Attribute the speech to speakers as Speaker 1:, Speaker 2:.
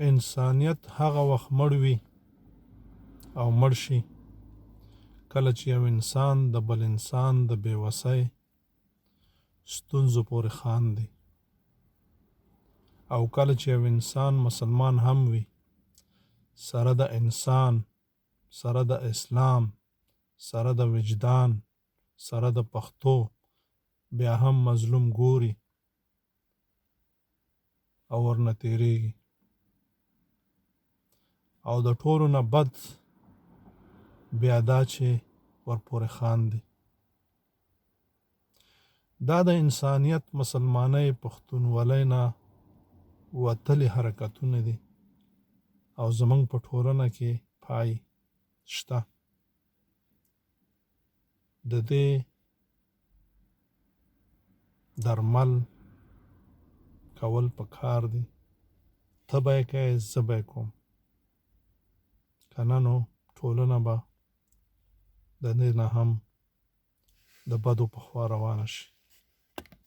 Speaker 1: انسانیت هغه وخت مړ وي او مړ شي کله چې یو انسان د بل انسان د بېوسۍ ستونزو پورې خاندي، او کله چې یو انسان مسلمان هم وي سره د انسان، سره د اسلام، سره د وجدان، سره د پښتو بیا هم مظلوم ګوري او ورنه تیریږي. او د ټولو نه بد بیا دا چې ورپورې خاندي. دا د انسانیت، مسلمانۍ، پښتونولۍ نه وتلي حرکتونه دي او زمونږ په ټولنه کې پای شته. د دې درمل کول پکار دي. ته به یې کوې، زه به یې کوم، که نه نو ټولنه به د دې نه هم د بدو په خوا روانه شي.